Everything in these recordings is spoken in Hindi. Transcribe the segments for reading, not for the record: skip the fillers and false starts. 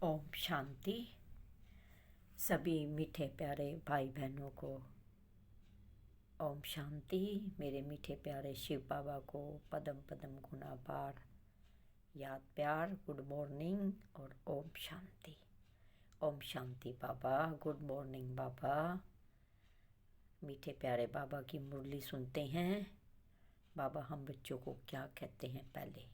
ओम शांति। सभी मीठे प्यारे भाई बहनों को ओम शांति। मेरे मीठे प्यारे शिव बाबा को पदम पदम गुना बार याद प्यार, गुड मॉर्निंग और ओम शांति। ओम शांति बाबा, गुड मॉर्निंग बाबा। मीठे प्यारे बाबा की मुरली सुनते हैं। बाबा हम बच्चों को क्या कहते हैं, पहले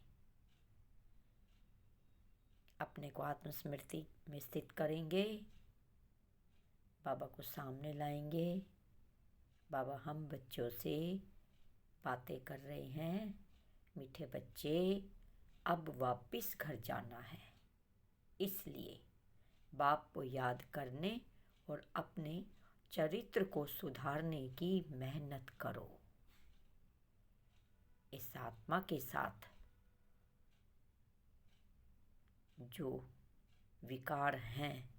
अपने को आत्मस्मृति में स्थित करेंगे, बाबा को सामने लाएंगे। बाबा हम बच्चों से बातें कर रहे हैं। मीठे बच्चे, अब वापस घर जाना है, इसलिए बाप को याद करने और अपने चरित्र को सुधारने की मेहनत करो। इस आत्मा के साथ जो विकार हैं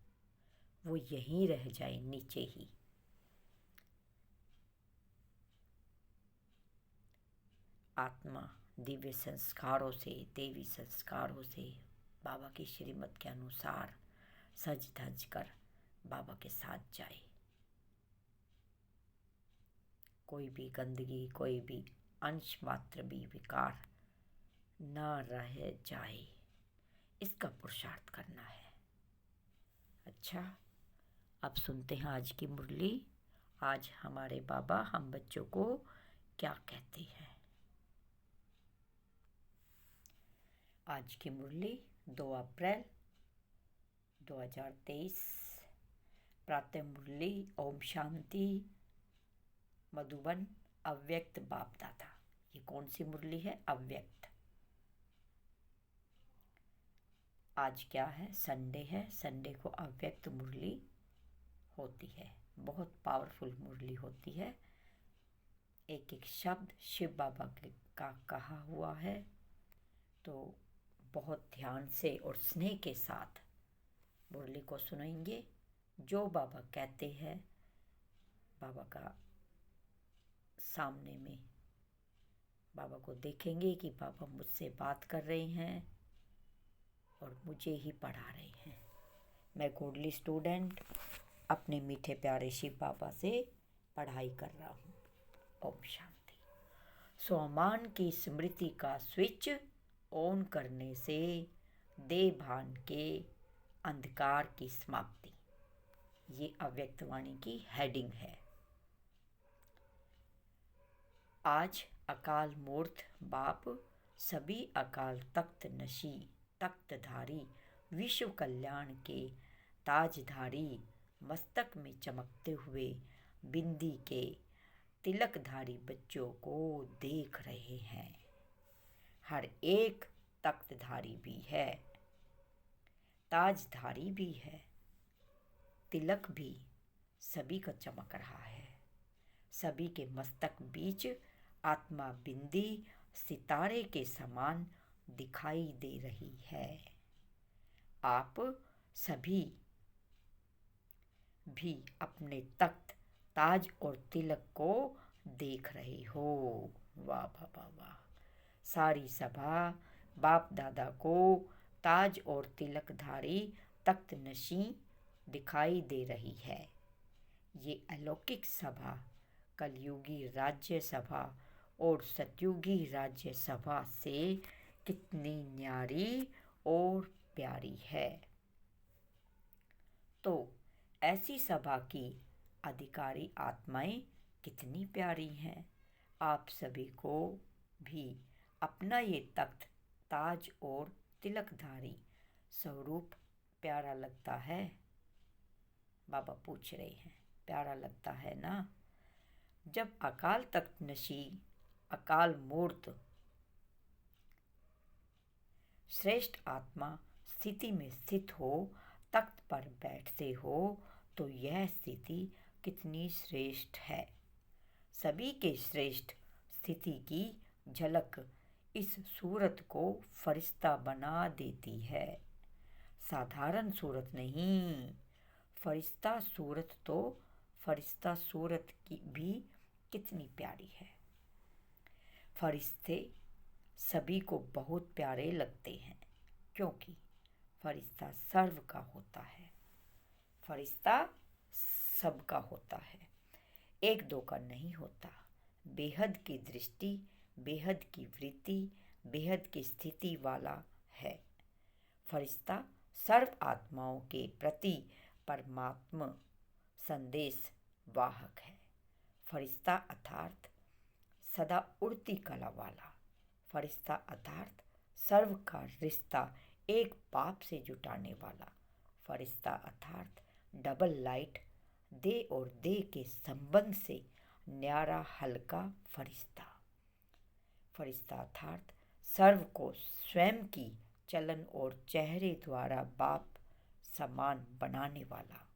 वो यहीं रह जाए, नीचे ही। आत्मा दिव्य संस्कारों से, देवी संस्कारों से बाबा की श्रीमत के अनुसार सज धज कर बाबा के साथ जाए। कोई भी गंदगी, कोई भी अंश मात्र भी विकार न रह जाए, इसका पुरुषार्थ करना है। अच्छा, अब सुनते हैं आज की मुरली। आज हमारे बाबा हम बच्चों को क्या कहते हैं। आज की मुरली 2 अप्रैल 2023, प्रातः मुरली ओम शांति, मधुबन, अव्यक्त बाप दादा। ये कौन सी मुरली है? अव्यक्त। आज क्या है? संडे है। संडे को अव्यक्त मुरली होती है। बहुत पावरफुल मुरली होती है। एक एक शब्द शिव बाबा का कहा हुआ है, तो बहुत ध्यान से और स्नेह के साथ मुरली को सुनेंगे। जो बाबा कहते हैं, बाबा का सामने में बाबा को देखेंगे कि बाबा मुझसे बात कर रहे हैं और मुझे ही पढ़ा रहे हैं। मैं गोडली स्टूडेंट अपने मीठे प्यारे शिव बाबा से पढ़ाई कर रहा हूँ। ओम शांति। सोमान की स्मृति का स्विच ऑन करने से देह भान के अंधकार की समाप्ति। ये अव्यक्तवाणी की हेडिंग है। आज अकाल मूर्त बाप सभी अकाल तख्त नशी, तख्तधारी, विश्व कल्याण के ताजधारी, मस्तक में चमकते हुए बिंदी के तिलकधारी बच्चों को देख रहे हैं। हर एक तख्तधारी भी है, ताजधारी भी है, तिलक भी सभी का चमक रहा है। सभी के मस्तक बीच आत्मा बिंदी सितारे के समान दिखाई दे रही है। आप सभी भी अपने तख्त, ताज और तिलक को देख रहे हो। वाह वाह वाह वाह। सारी सभा बाप दादा को ताज और तिलकधारी तख्त नशी दिखाई दे रही है। ये अलौकिक सभा कलयुगी राज्य सभा और सतयुगी राज्य सभा से कितनी न्यारी और प्यारी है। तो ऐसी सभा की अधिकारी आत्माएं कितनी प्यारी हैं। आप सभी को भी अपना ये तख्त, ताज और तिलकधारी स्वरूप प्यारा लगता है? बाबा पूछ रहे हैं, प्यारा लगता है ना? जब अकाल तख्त नशी, अकाल मूर्त श्रेष्ठ आत्मा स्थिति में स्थित हो, तख्त पर बैठते हो, तो यह स्थिति कितनी श्रेष्ठ है। सभी के श्रेष्ठ स्थिति की झलक इस सूरत को फरिश्ता बना देती है। साधारण सूरत नहीं, फरिश्ता सूरत। तो फरिश्ता सूरत की भी कितनी प्यारी है। फरिश्ते सभी को बहुत प्यारे लगते हैं, क्योंकि फरिश्ता सर्व का होता है, फरिश्ता सबका होता है, एक दो का नहीं होता। बेहद की दृष्टि, बेहद की वृत्ति, बेहद की स्थिति वाला है। फरिश्ता सर्व आत्माओं के प्रति परमात्मा संदेश वाहक है। फरिश्ता अर्थात सदा उड़ती कला वाला, फरिश्ता अर्थात सर्व का रिश्ता एक बाप से जुटाने वाला, फरिश्ता अर्थात डबल लाइट दे और दे के संबंध से न्यारा हल्का फरिश्ता, फरिश्ता अर्थात सर्व को स्वयं की चलन और चेहरे द्वारा बाप समान बनाने वाला,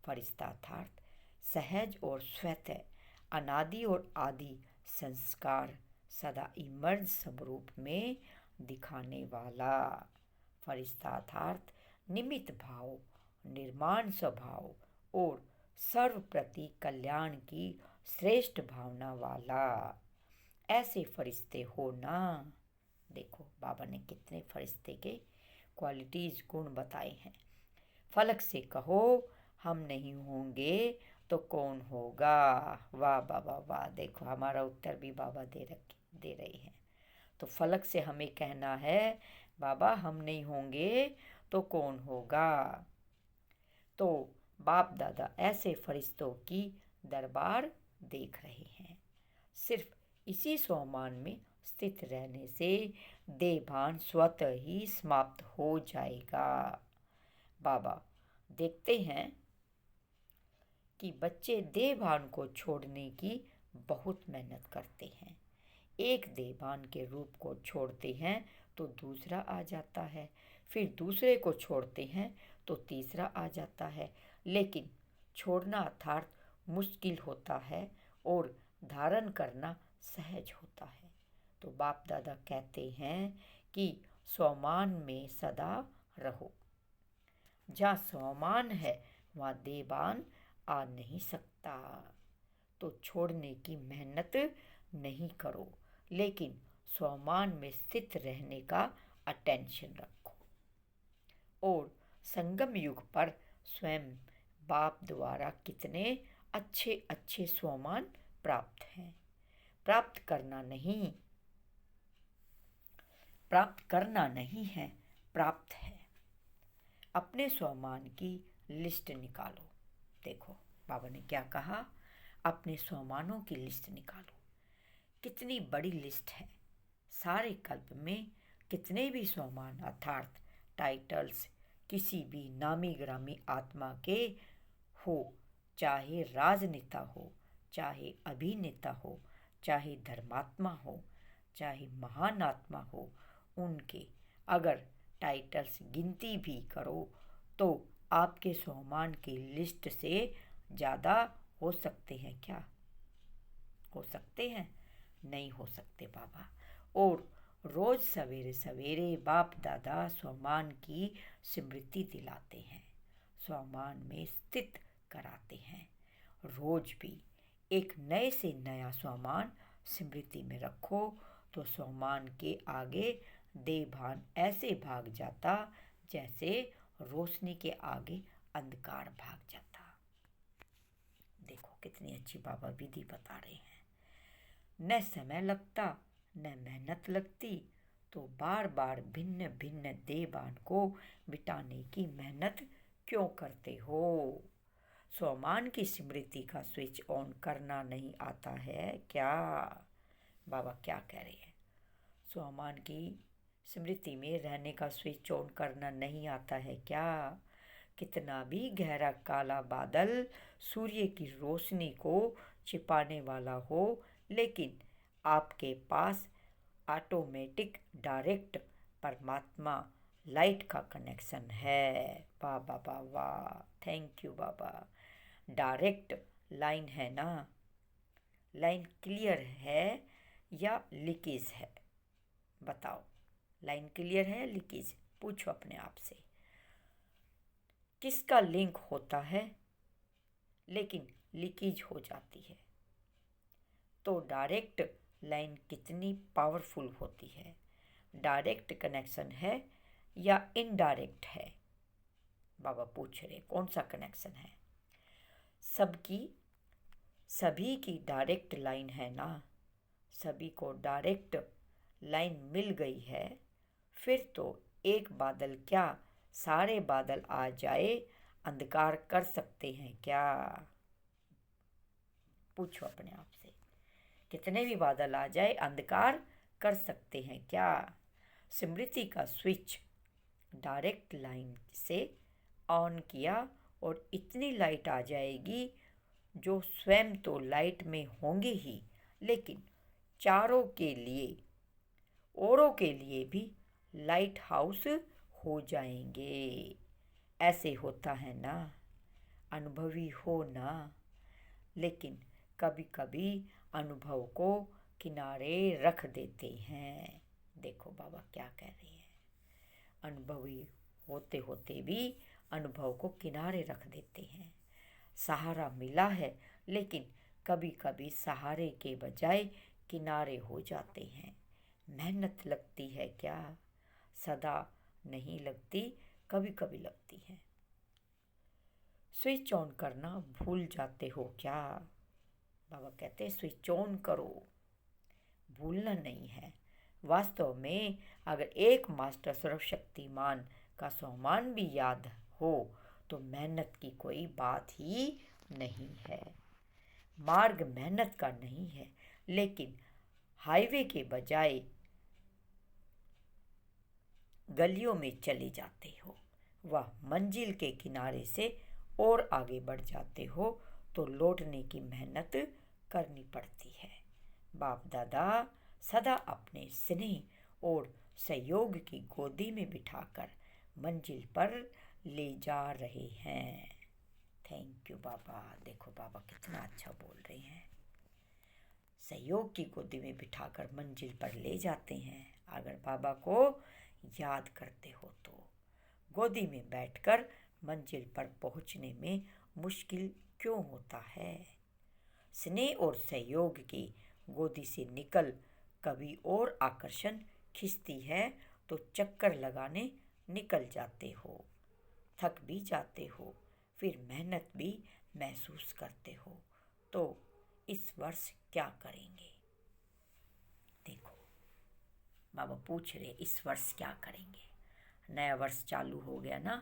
फरिश्ता अर्थात सहज और स्वतः अनादि और आदि संस्कार सदा इमर्ज स्वरूप में दिखाने वाला, फरिश्ता अर्थात निमित्त भाव, निर्माण स्वभाव और सर्व प्रति कल्याण की श्रेष्ठ भावना वाला। ऐसे फरिश्ते हो ना। देखो बाबा ने कितने फरिश्ते के क्वालिटीज गुण बताए हैं। फलक से कहो हम नहीं होंगे तो कौन होगा। वाह बाबा वाह। देखो हमारा उत्तर भी बाबा दे रहे हैं। तो फलक से हमें कहना है बाबा हम नहीं होंगे तो कौन होगा। तो बाप दादा ऐसे फरिश्तों की दरबार देख रहे हैं। सिर्फ इसी स्वमान में स्थित रहने से देहभान स्वतः ही समाप्त हो जाएगा। बाबा देखते हैं कि बच्चे देहभान को छोड़ने की बहुत मेहनत करते हैं। एक देहभान के रूप को छोड़ते हैं तो दूसरा आ जाता है, फिर दूसरे को छोड़ते हैं तो तीसरा आ जाता है। लेकिन छोड़ना अर्थात मुश्किल होता है और धारण करना सहज होता है। तो बाप दादा कहते हैं कि स्वमान में सदा रहो। जहाँ स्वमान है वहाँ देहभान आ नहीं सकता। तो छोड़ने की मेहनत नहीं करो, लेकिन स्वमान में स्थित रहने का अटेंशन रखो। और संगम युग पर स्वयं बाप द्वारा कितने अच्छे अच्छे स्वमान प्राप्त हैं। प्राप्त करना नहीं है, प्राप्त है। अपने स्वमान की लिस्ट निकालो। देखो बाबा ने क्या कहा, अपने स्वमानों की लिस्ट निकालो। कितनी बड़ी लिस्ट है। सारे कल्प में कितने भी स्वमान अर्थात टाइटल्स किसी भी नामी ग्रामी आत्मा के हो, चाहे राजनेता हो, चाहे अभिनेता हो, चाहे धर्मात्मा हो, चाहे महान आत्मा हो, उनके अगर टाइटल्स गिनती भी करो तो आपके स्वमान की लिस्ट से ज़्यादा हो सकते हैं क्या? हो सकते हैं? नहीं हो सकते बाबा। और रोज़ सवेरे सवेरे बाप दादा स्वमान की स्मृति दिलाते हैं, स्वमान में स्थित कराते हैं। रोज भी एक नए से नया स्वमान स्मृति में रखो तो स्वमान के आगे देहभान ऐसे भाग जाता जैसे रोशनी के आगे अंधकार भाग जाता। देखो कितनी अच्छी बाबा विधि बता रहे हैं। न समय लगता न मेहनत लगती, तो बार बार भिन्न भिन्न देहभान को मिटाने की मेहनत क्यों करते हो? स्वमान की स्मृति का स्विच ऑन करना नहीं आता है क्या? बाबा क्या कह रहे हैं? स्वमान की स्मृति में रहने का स्विच ऑन करना नहीं आता है क्या? कितना भी गहरा काला बादल सूर्य की रोशनी को छिपाने वाला हो, लेकिन आपके पास ऑटोमेटिक डायरेक्ट परमात्मा लाइट का कनेक्शन है। वाह बाबा वाह, thank you Baba. Direct line है ना? लाइन क्लियर है या लीकेज है? बताओ, लाइन क्लियर है लीकेज? पूछो अपने आप से। किसका लिंक होता है लेकिन लीकेज हो जाती है? तो डायरेक्ट लाइन कितनी पावरफुल होती है। डायरेक्ट कनेक्शन है या इनडायरेक्ट है? बाबा पूछ रहे कौन सा कनेक्शन है? सभी की डायरेक्ट लाइन है ना, सभी को डायरेक्ट लाइन मिल गई है। फिर तो एक बादल क्या सारे बादल आ जाए अंधकार कर सकते हैं क्या? पूछो अपने आप से, कितने भी बादल आ जाए अंधकार कर सकते हैं क्या? स्मृति का स्विच डायरेक्ट लाइन से ऑन किया और इतनी लाइट आ जाएगी जो स्वयं तो लाइट में होंगे ही, लेकिन चारों के लिए औरों के लिए भी लाइट हाउस हो जाएंगे। ऐसे होता है ना, अनुभवी हो ना। लेकिन कभी कभी अनुभव को किनारे रख देते हैं। देखो बाबा क्या कह रही है, अनुभवी होते होते भी अनुभव को किनारे रख देते हैं। सहारा मिला है, लेकिन कभी कभी सहारे के बजाय किनारे हो जाते हैं। मेहनत लगती है क्या? सदा नहीं लगती, कभी कभी लगती है। स्विच ऑन करना भूल जाते हो क्या? बाबा कहते हैं स्विच ऑन करो, भूलना नहीं है। वास्तव में अगर एक मास्टर सर्वशक्तिमान का सम्मान भी याद हो तो मेहनत की कोई बात ही नहीं है। मार्ग मेहनत का नहीं है, लेकिन हाईवे के बजाय गलियों में चले जाते हो, वह मंजिल के किनारे से और आगे बढ़ जाते हो तो लौटने की मेहनत करनी पड़ती है। बाप दादा सदा अपने स्नेह और सहयोग की गोदी में बिठाकर मंजिल पर ले जा रहे हैं। थैंक यू बाबा। देखो बाबा कितना अच्छा बोल रहे हैं। सहयोग की गोदी में बिठाकर मंजिल पर ले जाते हैं। अगर बाबा को याद करते हो तो गोदी में बैठकर मंजिल पर पहुंचने में मुश्किल क्यों होता है? स्नेह और सहयोग की गोदी से निकल कभी और आकर्षण खींचती है तो चक्कर लगाने निकल जाते हो, थक भी जाते हो, फिर मेहनत भी महसूस करते हो। तो इस वर्ष क्या करेंगे? देखो बाबा पूछ रहे इस वर्ष क्या करेंगे। नया वर्ष चालू हो गया ना,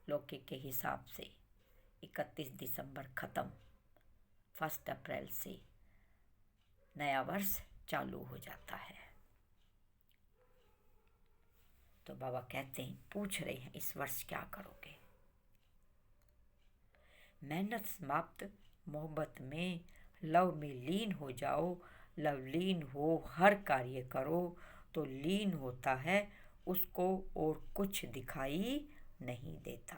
लौकिक के हिसाब से 31 दिसंबर ख़त्म, 1 अप्रैल से नया वर्ष चालू हो जाता है। तो बाबा कहते हैं पूछ रहे हैं इस वर्ष क्या करोगे? मेहनत समाप्त, मोहब्बत में लव में लीन हो जाओ। लवलीन हो हर कार्य करो तो लीन होता है उसको और कुछ दिखाई नहीं देता,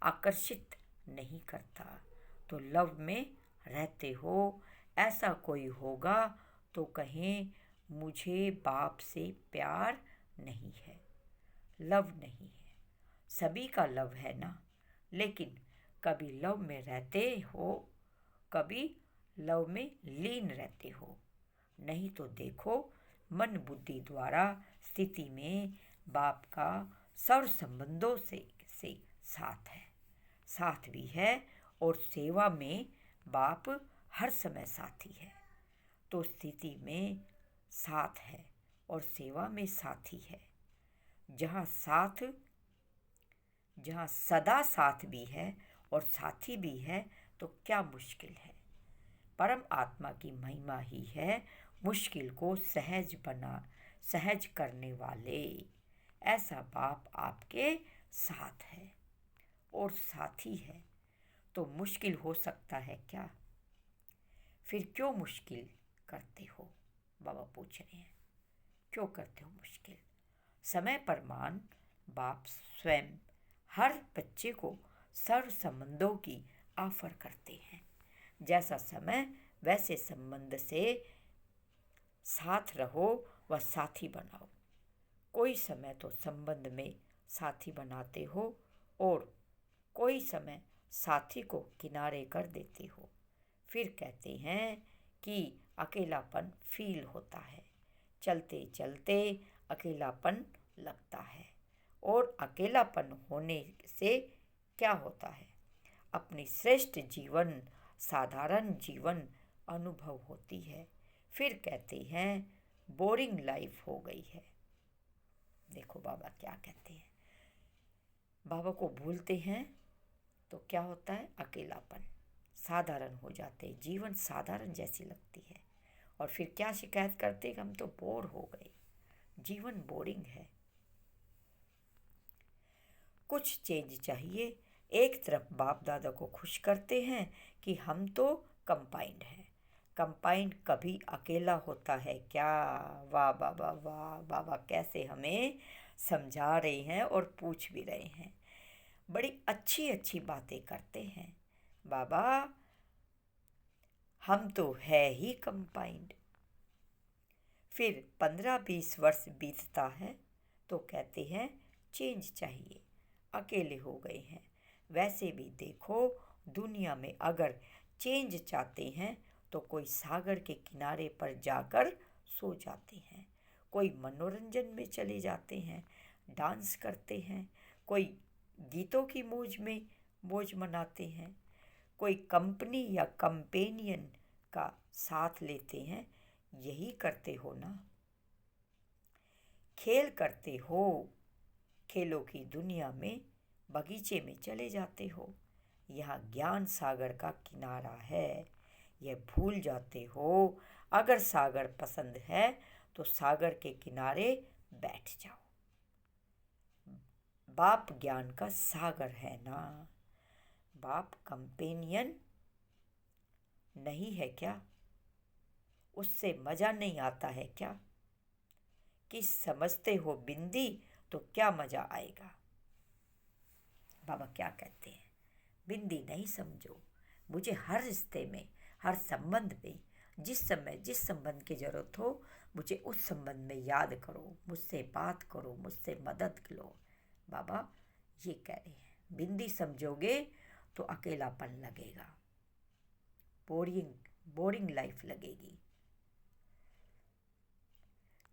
आकर्षित नहीं करता। तो लव में रहते हो, ऐसा कोई होगा तो कहें मुझे बाप से प्यार नहीं है। लव नहीं है, सभी का लव है ना, लेकिन कभी लव में रहते हो, कभी लव में लीन रहते हो। नहीं तो देखो मन बुद्धि द्वारा स्थिति में बाप का सर्व संबंधों से साथ भी है और सेवा में बाप हर समय साथी है। तो स्थिति में साथ है और सेवा में साथी है। जहाँ सदा साथ भी है और साथी भी है तो क्या मुश्किल है? परम आत्मा की महिमा ही है मुश्किल को सहज करने वाले। ऐसा बाप आपके साथ है और साथी है तो मुश्किल हो सकता है क्या? फिर क्यों मुश्किल करते हो? बाबा पूछ रहे हैं क्यों करते हो मुश्किल? समय पर मान बाप स्वयं हर बच्चे को सर्व संबंधों की ऑफर करते हैं। जैसा समय वैसे संबंध से साथ रहो व साथी बनाओ। कोई समय तो संबंध में साथी बनाते हो और कोई समय साथी को किनारे कर देते हो। फिर कहते हैं कि अकेलापन फील होता है। चलते चलते अकेलापन लगता है। और अकेलापन होने से क्या होता है? अपनी श्रेष्ठ जीवन, साधारण जीवन अनुभव होती है। फिर कहते हैं बोरिंग लाइफ हो गई है। देखो बाबा क्या कहते हैं। बाबा को भूलते हैं तो क्या होता है? अकेलापन, साधारण हो जाते हैं, जीवन साधारण जैसी लगती है। और फिर क्या शिकायत करते हैं? हम तो बोर हो गए, जीवन बोरिंग है, कुछ चेंज चाहिए। एक तरफ बाप दादा को खुश करते हैं कि हम तो कंपाइंड हैं। कंपाइंड कभी अकेला होता है क्या? वाह बाबा वाह, बाबा कैसे हमें समझा रहे हैं और पूछ भी रहे हैं। बड़ी अच्छी अच्छी बातें करते हैं बाबा। हम तो है ही कंपाइंड। फिर 15-20 वर्ष बीतता है तो कहते हैं चेंज चाहिए, अकेले हो गए हैं। वैसे भी देखो, दुनिया में अगर चेंज चाहते हैं तो कोई सागर के किनारे पर जाकर सो जाते हैं, कोई मनोरंजन में चले जाते हैं, डांस करते हैं, कोई गीतों की मौज मनाते हैं, कोई कंपनी या कंपेनियन का साथ लेते हैं। यही करते हो ना? खेल करते हो, खेलों की दुनिया में बगीचे में चले जाते हो। यहाँ ज्ञान सागर का किनारा है, यह भूल जाते हो। अगर सागर पसंद है तो सागर के किनारे बैठ जाओ। बाप ज्ञान का सागर है ना? बाप कंपेनियन नहीं है क्या? उससे मज़ा नहीं आता है क्या? कि समझते हो बिंदी तो क्या मज़ा आएगा? बाबा क्या कहते हैं? बिंदी नहीं समझो, मुझे हर रिश्ते में, हर संबंध में, जिस समय जिस संबंध की ज़रूरत हो, मुझे उस संबंध में याद करो, मुझसे बात करो, मुझसे मदद लो। बाबा ये कह रहे हैं, बिंदी समझोगे तो अकेलापन लगेगा, बोरिंग लाइफ लगेगी।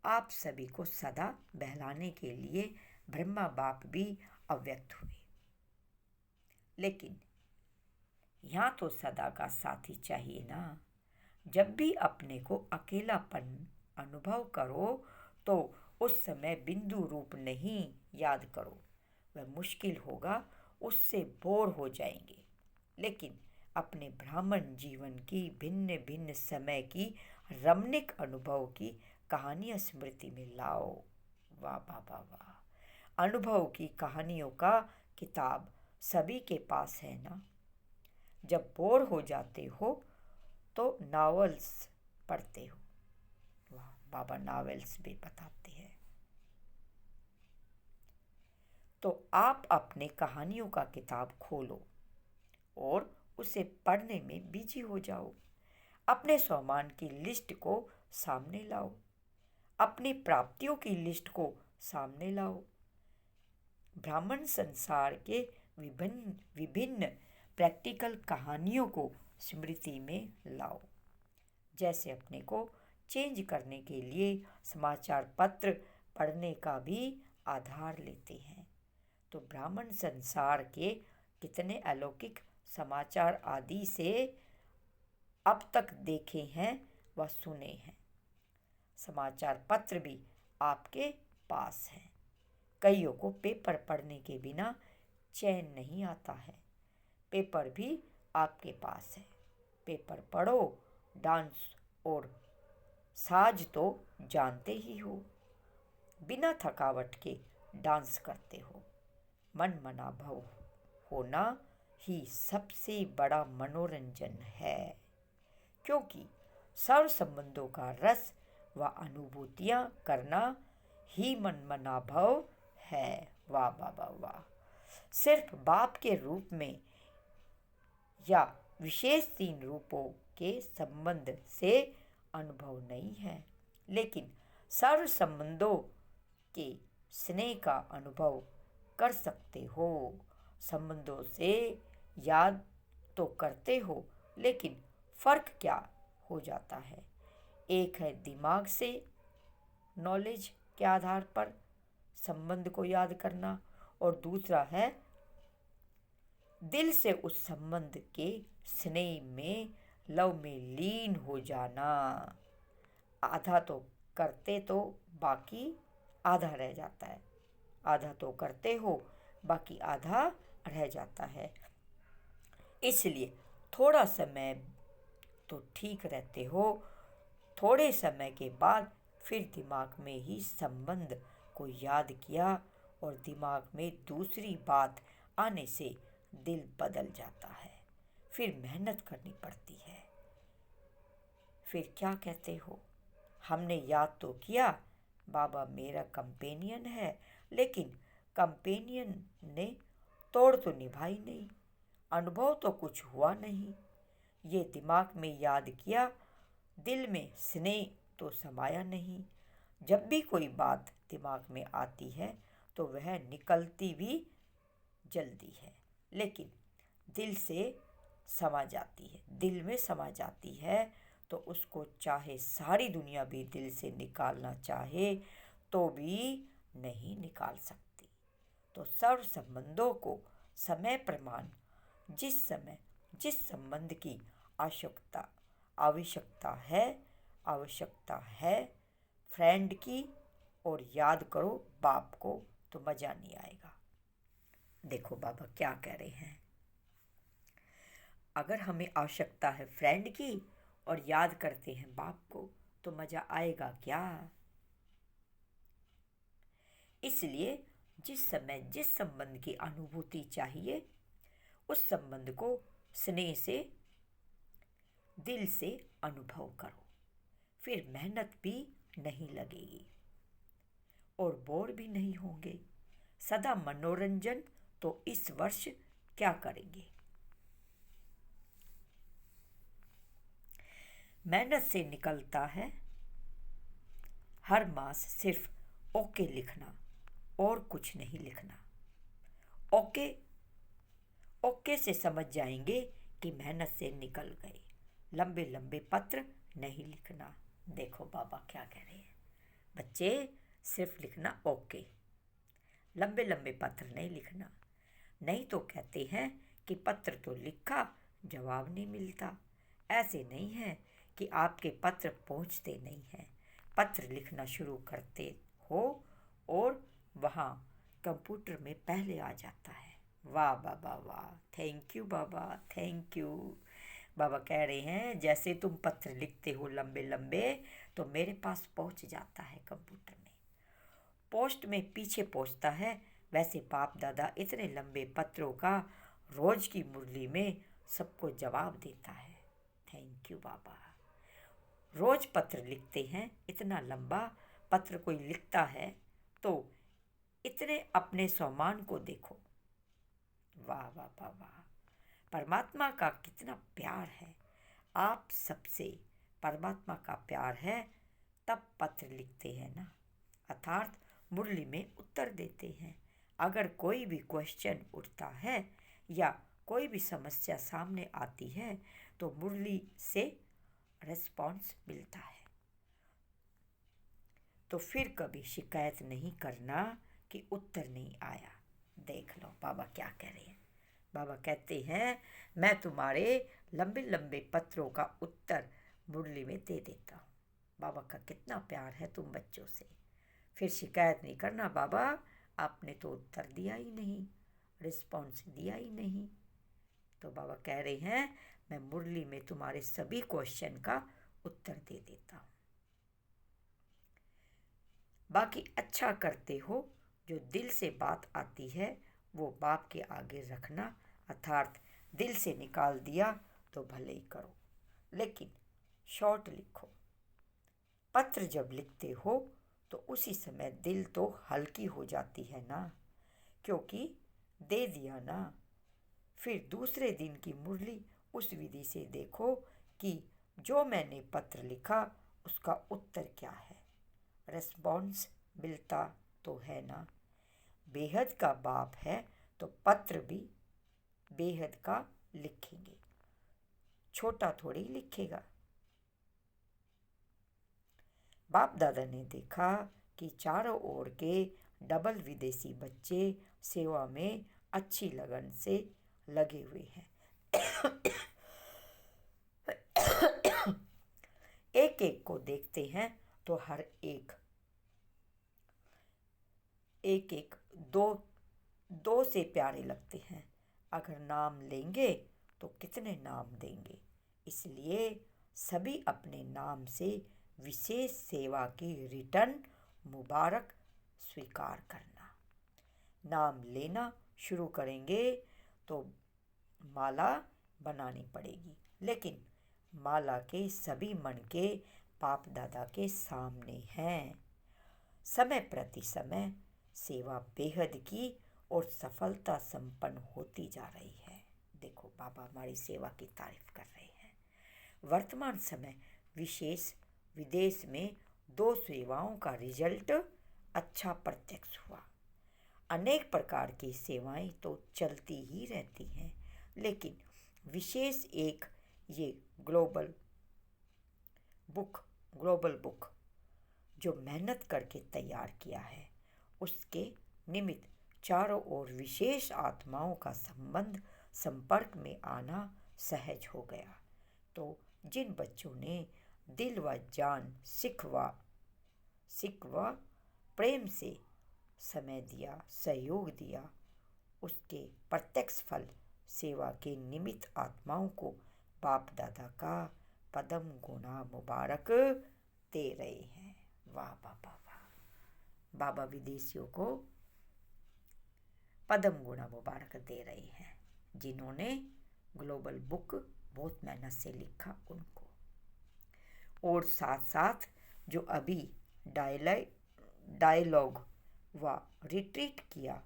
आप सभी को सदा बहलाने के लिए ब्रह्मा बाप भी अव्यक्त हुए, लेकिन यहाँ तो सदा का साथी चाहिए ना। जब भी अपने को अकेलापन अनुभव करो तो उस समय बिंदु रूप नहीं याद करो, वह मुश्किल होगा, उससे बोर हो जाएंगे। लेकिन अपने ब्राह्मण जीवन की भिन्न भिन्न समय की रमणीक अनुभव की कहानियाँ स्मृति में लाओ। वाह वाह वाह वाह। अनुभव की कहानियों का किताब सभी के पास है ना? जब बोर हो जाते हो तो नावल्स पढ़ते हो। वाह, बाबा नावल्स भी बताते हैं। तो आप अपने कहानियों का किताब खोलो और उसे पढ़ने में बिजी हो जाओ। अपने सामान की लिस्ट को सामने लाओ, अपनी प्राप्तियों की लिस्ट को सामने लाओ, ब्राह्मण संसार के विभिन्न विभिन्न प्रैक्टिकल कहानियों को स्मृति में लाओ। जैसे अपने को चेंज करने के लिए समाचार पत्र पढ़ने का भी आधार लेते हैं, तो ब्राह्मण संसार के कितने अलौकिक समाचार आदि से अब तक देखे हैं व सुने हैं। समाचार पत्र भी आपके पास हैं। कईयों को पेपर पढ़ने के बिना चैन नहीं आता है, पेपर भी आपके पास है। पेपर पढ़ो, डांस और साज तो जानते ही हो, बिना थकावट के डांस करते हो। मन मना भाव होना ही सबसे बड़ा मनोरंजन है, क्योंकि सर्व संबंधों का रस व अनुभूतियाँ करना ही मन मना भाव है। वाह वाह वाह वाह। सिर्फ बाप के रूप में या विशेष 3 रूपों के संबंध से अनुभव नहीं है, लेकिन सर्व संबंधों के स्नेह का अनुभव कर सकते हो। संबंधों से याद तो करते हो, लेकिन फर्क क्या हो जाता है? एक है दिमाग से नॉलेज के आधार पर संबंध को याद करना, और दूसरा है दिल से उस संबंध के स्नेह में, लव में लीन हो जाना। आधा तो करते तो बाकी आधा रह जाता है, आधा तो करते हो बाकी आधा रह जाता है। इसलिए थोड़ा समय तो ठीक रहते हो, थोड़े समय के बाद फिर दिमाग में ही संबंध को याद किया और दिमाग में दूसरी बात आने से दिल बदल जाता है। फिर मेहनत करनी पड़ती है। फिर क्या कहते हो, हमने याद तो किया बाबा मेरा कंपेनियन है, लेकिन कंपेनियन ने तोड़ तो निभाई नहीं, अनुभव तो कुछ हुआ नहीं। ये दिमाग में याद किया, दिल में स्नेह तो समाया नहीं। जब भी कोई बात दिमाग में आती है तो वह निकलती भी जल्दी है, लेकिन दिल से समा जाती है, दिल में समा जाती है, तो उसको चाहे सारी दुनिया भी दिल से निकालना चाहे तो भी नहीं निकाल सकती। तो सर्व संबंधों को समय प्रमाण, जिस समय जिस संबंध की आवश्यकता आवश्यकता है फ्रेंड की, और याद करो बाप को, तो मज़ा नहीं आएगा। देखो बाबा क्या कह रहे हैं, अगर हमें आवश्यकता है फ्रेंड की और याद करते हैं बाप को, तो मज़ा आएगा क्या। इसलिए जिस समय जिस संबंध की अनुभूति चाहिए, उस संबंध को स्नेह से दिल से अनुभव करो। फिर मेहनत भी नहीं लगेगी और बोर भी नहीं होंगे। सदा मनोरंजन तो इस वर्ष क्या करेंगे। मेहनत से निकलता है हर मास सिर्फ ओके लिखना और कुछ नहीं लिखना। ओके ओके से समझ जाएंगे कि मेहनत से निकल गए। लंबे लंबे पत्र नहीं लिखना। देखो बाबा क्या कह रहे हैं, बच्चे सिर्फ लिखना ओके, लंबे लंबे पत्र नहीं लिखना। नहीं तो कहते हैं कि पत्र तो लिखा, जवाब नहीं मिलता। ऐसे नहीं है कि आपके पत्र पहुंचते नहीं हैं। पत्र लिखना शुरू करते हो और वहाँ कंप्यूटर में पहले आ जाता है। वाह बाबा वाह, थैंक यू बाबा, थैंक यू। बाबा कह रहे हैं जैसे तुम पत्र लिखते हो लंबे लंबे, तो मेरे पास पहुंच जाता है कंप्यूटर में, पोस्ट में पीछे पहुंचता है। वैसे बाप दादा इतने लंबे पत्रों का रोज की मुरली में सबको जवाब देता है। थैंक यू बाबा। रोज पत्र लिखते हैं, इतना लंबा पत्र कोई लिखता है तो इतने अपने सम्मान को देखो। वाह वाह वाह वाह, परमात्मा का कितना प्यार है आप सबसे। परमात्मा का प्यार है तब पत्र लिखते हैं ना, अर्थात मुरली में उत्तर देते हैं। अगर कोई भी क्वेश्चन उठता है या कोई भी समस्या सामने आती है तो मुरली से रिस्पॉन्स मिलता है। तो फिर कभी शिकायत नहीं करना कि उत्तर नहीं आया। देख लो बाबा क्या कह रहे हैं। बाबा कहते हैं मैं तुम्हारे लंबे लंबे पत्रों का उत्तर मुरली में दे देता हूँ। बाबा का कितना प्यार है तुम बच्चों से। फिर शिकायत नहीं करना, बाबा आपने तो उत्तर दिया ही नहीं, रिस्पॉन्स दिया ही नहीं। तो बाबा कह रहे हैं मैं मुरली में तुम्हारे सभी क्वेश्चन का उत्तर दे देता हूँ। बाकी अच्छा करते हो, जो दिल से बात आती है वो बाप के आगे रखना, अर्थात दिल से निकाल दिया तो भले ही करो, लेकिन शॉर्ट लिखो। पत्र जब लिखते हो तो उसी समय दिल तो हल्की हो जाती है ना, क्योंकि दे दिया ना। फिर दूसरे दिन की मुरली उस विधि से देखो कि जो मैंने पत्र लिखा उसका उत्तर क्या है, रिस्पॉन्स मिलता तो है ना। बेहद का बाप है तो पत्र भी बेहद का लिखेंगे, छोटा थोड़ी लिखेगा। बाप दादा ने देखा कि चारों ओर के डबल विदेशी बच्चे सेवा में अच्छी लगन से लगे हुए हैं। एक एक को देखते हैं तो हर एक एक दो दो से प्यारे लगते हैं। अगर नाम लेंगे तो कितने नाम देंगे, इसलिए सभी अपने नाम से विशेष सेवा की रिटर्न मुबारक स्वीकार करना। नाम लेना शुरू करेंगे तो माला बनानी पड़ेगी, लेकिन माला के सभी मन के बाप दादा के सामने हैं। समय प्रति समय सेवा बेहद की और सफलता संपन्न होती जा रही है। देखो बाबा हमारी सेवा की तारीफ कर रहे हैं। वर्तमान समय विशेष विदेश में 2 सेवाओं का रिजल्ट अच्छा प्रत्यक्ष हुआ। अनेक प्रकार की सेवाएं तो चलती ही रहती हैं, लेकिन विशेष एक ये ग्लोबल बुक जो मेहनत करके तैयार किया है, उसके निमित्त चारों ओर विशेष आत्माओं का संपर्क में आना सहज हो गया। तो जिन बच्चों ने दिल व जान सिख व प्रेम से समय दिया, सहयोग दिया, उसके प्रत्यक्ष फल सेवा के निमित्त आत्माओं को बाप दादा का पदम गुना मुबारक दे रहे हैं। वाह बाबा वाह। बाबा विदेशियों को पदम गुना मुबारक दे रहे हैं, जिन्होंने ग्लोबल बुक बहुत मेहनत से लिखा उनको। और साथ साथ जो अभी डायलॉग व रिट्रीट किया,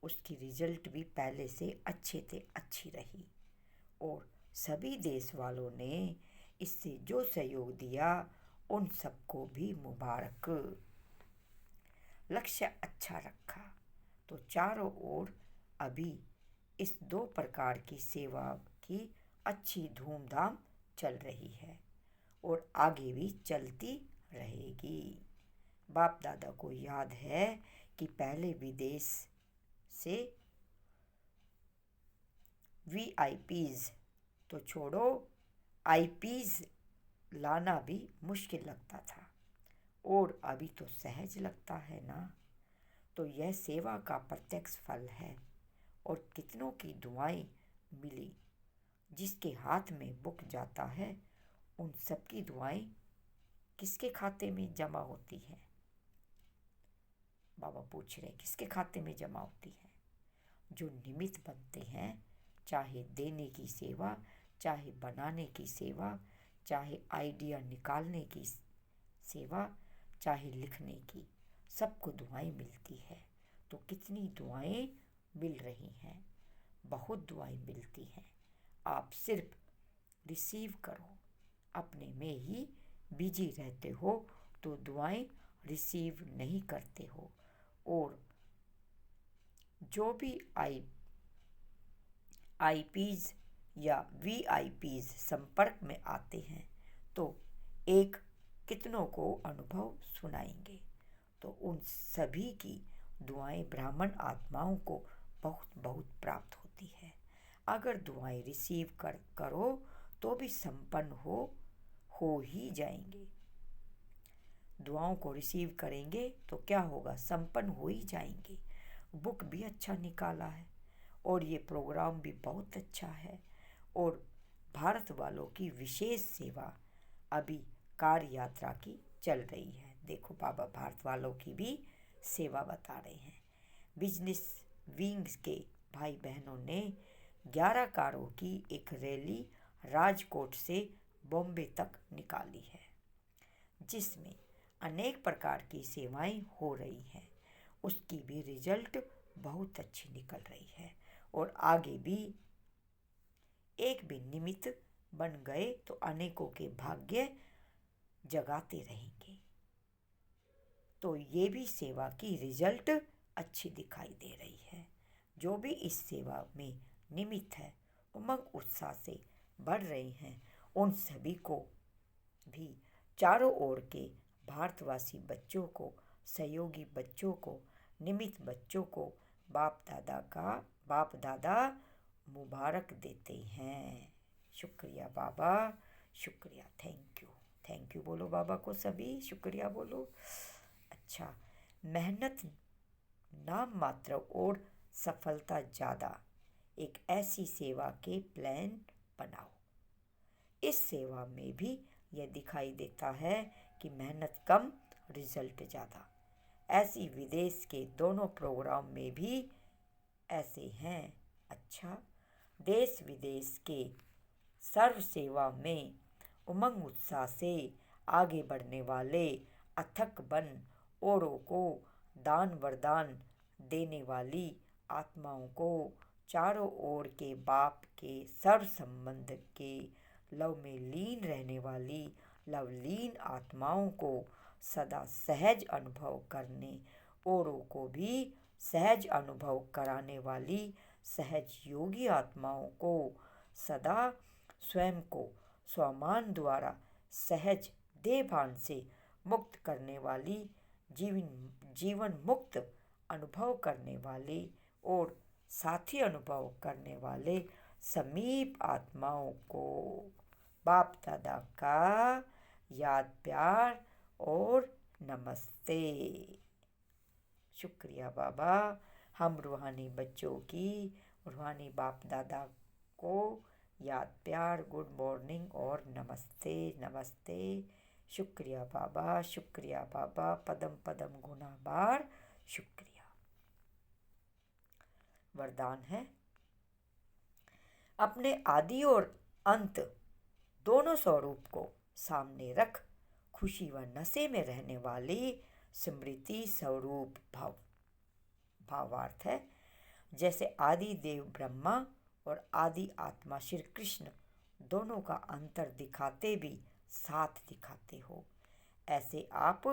उसकी रिजल्ट भी पहले से अच्छी रही। और सभी देश वालों ने इससे जो सहयोग दिया उन सबको भी मुबारक। लक्ष्य अच्छा रखा तो चारों ओर अभी इस 2 प्रकार की सेवा की अच्छी धूमधाम चल रही है और आगे भी चलती रहेगी। बाप दादा को याद है कि पहले विदेश से VIPs तो छोड़ो, IPs लाना भी मुश्किल लगता था, और अभी तो सहज लगता है ना। तो यह सेवा का प्रत्यक्ष फल है और कितनों की दुआएं मिली। जिसके हाथ में बुक जाता है उन सबकी दुआएं किसके खाते में जमा होती हैं? बाबा पूछ रहे किसके खाते में जमा होती है? जो निमित्त बनते हैं, चाहे देने की सेवा, चाहे बनाने की सेवा, चाहे आइडिया निकालने की सेवा, चाहे लिखने की, सबको दुआएं मिलती है। तो कितनी दुआएं मिल रही हैं? बहुत दुआएं मिलती हैं। आप सिर्फ रिसीव करो, अपने में ही बिजी रहते हो तो दुआएं रिसीव नहीं करते हो। और जो भी IPs या VIPs संपर्क में आते हैं तो एक कितनों को अनुभव सुनाएंगे। तो उन सभी की दुआएं ब्राह्मण आत्माओं को बहुत बहुत प्राप्त होती है। अगर दुआएं रिसीव करो तो भी संपन्न हो ही जाएंगे। दुआओं को रिसीव करेंगे तो क्या होगा? संपन्न हो ही जाएंगे। बुक भी अच्छा निकाला है और ये प्रोग्राम भी बहुत अच्छा है। और भारत वालों की विशेष सेवा अभी कार यात्रा की चल रही है। देखो बाबा भारत वालों की भी सेवा बता रहे हैं। बिजनेस विंग्स के भाई बहनों ने 11 कारों की एक रैली राजकोट से बॉम्बे तक निकाली है, जिसमें अनेक प्रकार की सेवाएं हो रही हैं। उसकी भी रिजल्ट बहुत अच्छी निकल रही है और आगे भी एक भी निमित्त बन गए तो अनेकों के भाग्य जगाते रहेंगे। तो ये भी सेवा की रिजल्ट अच्छी दिखाई दे रही है। जो भी इस सेवा में निमित्त है, उमंग उत्साह से बढ़ रहे हैं, उन सभी को भी चारों ओर के भारतवासी बच्चों को, सहयोगी बच्चों को निमित्त बच्चों को बाप दादा मुबारक देते हैं। शुक्रिया बाबा, शुक्रिया, थैंक यू बोलो बाबा को सभी, शुक्रिया बोलो। अच्छा, मेहनत नाम मात्र और सफलता ज़्यादा, एक ऐसी सेवा के प्लान बनाओ। इस सेवा में भी यह दिखाई देता है कि मेहनत कम, रिजल्ट ज़्यादा। ऐसी विदेश के दोनों प्रोग्राम में भी ऐसे हैं। अच्छा, देश विदेश के सर्व सेवा में उमंग उत्साह से आगे बढ़ने वाले अथक बन औरों को दान वरदान देने वाली आत्माओं को चारों ओर के बाप के सर्व संबंध के लव में लीन रहने वाली लवलीन आत्माओं को सदा सहज अनुभव करने, औरों को भी सहज अनुभव कराने वाली सहज योगी आत्माओं को सदा स्वयं को स्वमान द्वारा सहज देहभान से मुक्त करने वाली जीवन मुक्त अनुभव करने वाले और साथी अनुभव करने वाले समीप आत्माओं को बाप दादा का याद प्यार और नमस्ते। शुक्रिया बाबा, हम रूहानी बच्चों की रूहानी बाप दादा को याद प्यार, गुड मॉर्निंग और नमस्ते नमस्ते। शुक्रिया बाबा, पदम पदम गुना बार शुक्रिया। वरदान है, अपने आदि और अंत दोनों स्वरूप को सामने रख खुशी व नशे में रहने वाली स्मृति स्वरूप भाव। भावार्थ है, जैसे आदि देव ब्रह्मा और आदि आत्मा श्री कृष्ण दोनों का अंतर दिखाते भी साथ दिखाते हो, ऐसे आप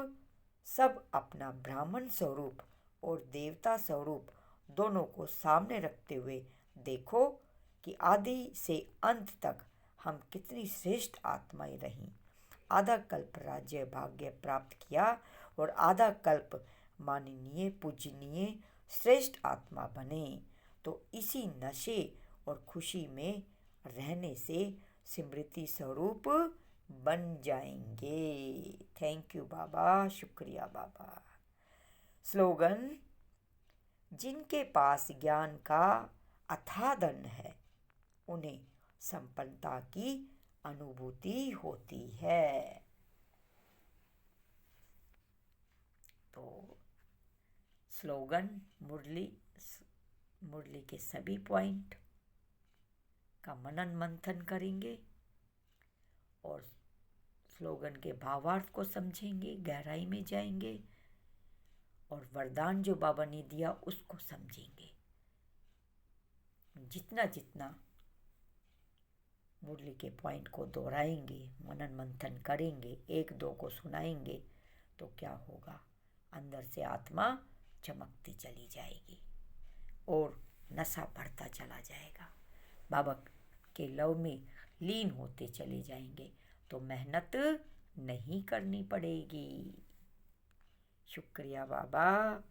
सब अपना ब्राह्मण स्वरूप और देवता स्वरूप दोनों को सामने रखते हुए देखो कि आदि से अंत तक हम कितनी श्रेष्ठ आत्माएं रहीं। आधा कल्प राज्य भाग्य प्राप्त किया और आधा कल्प माननीय पूजनीय श्रेष्ठ आत्मा बने, तो इसी नशे और खुशी में रहने से स्मृति स्वरूप बन जाएंगे। थैंक यू बाबा, शुक्रिया बाबा। स्लोगन, जिनके पास ज्ञान का अथाह धन है उन्हें संपन्नता की अनुभूति होती है। तो स्लोगन, मुरली के सभी पॉइंट का मनन मंथन करेंगे और स्लोगन के भावार्थ को समझेंगे, गहराई में जाएंगे और वरदान जो बाबा ने दिया उसको समझेंगे। जितना जितना मुरली के पॉइंट को दोहराएंगे, मनन मंथन करेंगे, एक दो को सुनाएंगे, तो क्या होगा, अंदर से आत्मा चमकती चली जाएगी और नशा बढ़ता चला जाएगा, बाबा के लव में लीन होते चले जाएंगे, तो मेहनत नहीं करनी पड़ेगी। शुक्रिया बाबा,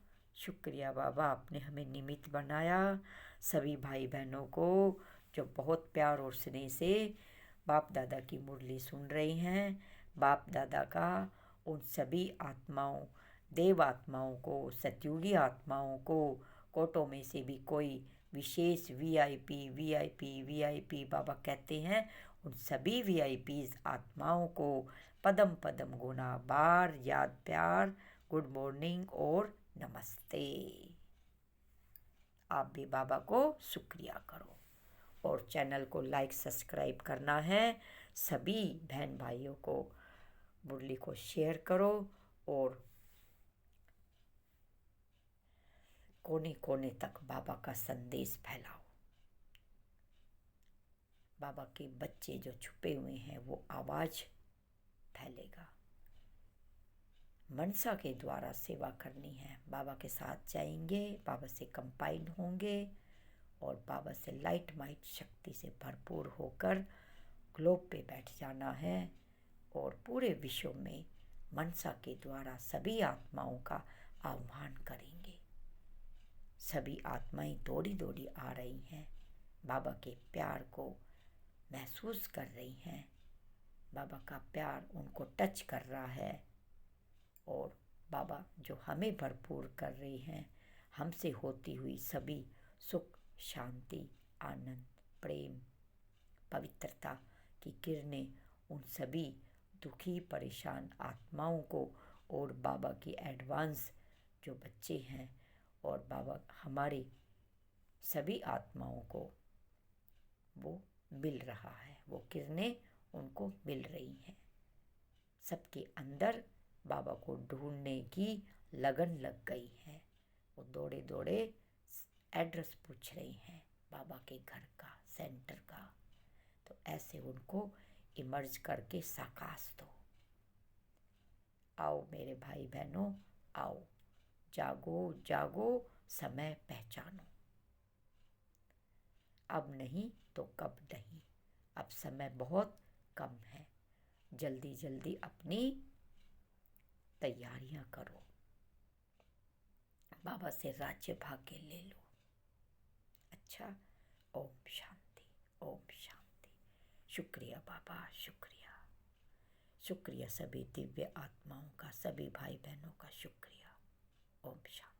आपने हमें निमित्त बनाया। सभी भाई बहनों को जो बहुत प्यार और स्नेह से बाप दादा की मुरली सुन रही हैं, बाप दादा का उन सभी आत्माओं, देव आत्माओं को, सतयुगी आत्माओं को, कोटों में से भी कोई विशेष वीआईपी बाबा कहते हैं, उन सभी वीआईपीज आत्माओं को पदम पदम गुना बार याद प्यार, गुड मॉर्निंग और नमस्ते। आप भी बाबा को शुक्रिया करो और चैनल को लाइक सब्सक्राइब करना है। सभी बहन भाइयों को मुरली को शेयर करो और कोने कोने तक बाबा का संदेश फैलाओ। बाबा के बच्चे जो छुपे हुए हैं वो आवाज़ फैलेगा। मनसा के द्वारा सेवा करनी है, बाबा के साथ जाएंगे, बाबा से कंपाइन होंगे और बाबा से लाइट माइट शक्ति से भरपूर होकर ग्लोब पे बैठ जाना है और पूरे विश्व में मनसा के द्वारा सभी आत्माओं का आह्वान करेंगे। सभी आत्माएं दौड़ी दौड़ी आ रही हैं, बाबा के प्यार को महसूस कर रही हैं। बाबा का प्यार उनको टच कर रहा है और बाबा जो हमें भरपूर कर रहे हैं, हमसे होती हुई सभी सुख, शांति, आनंद, प्रेम, पवित्रता की किरणें उन सभी दुखी परेशान आत्माओं को और बाबा की एडवांस जो बच्चे हैं और बाबा हमारे सभी आत्माओं को वो मिल रहा है, वो किरणें उनको मिल रही हैं। सबके अंदर बाबा को ढूंढने की लगन लग गई है। वो दौड़े दौड़े एड्रेस पूछ रही हैं बाबा के घर का, सेंटर का। तो ऐसे उनको इमर्ज करके साकाश दो। आओ मेरे भाई बहनों, आओ, जागो जागो, समय पहचानो। अब नहीं तो कब नहीं, अब समय बहुत कम है। जल्दी जल्दी अपनी तैयारियां करो, बाबा से राज्य भाग्य ले लो। अच्छा, ओम शांति, ओम शांति। शुक्रिया बाबा, शुक्रिया, शुक्रिया सभी दिव्य आत्माओं का, सभी भाई बहनों का शुक्रिया। ओम शांति।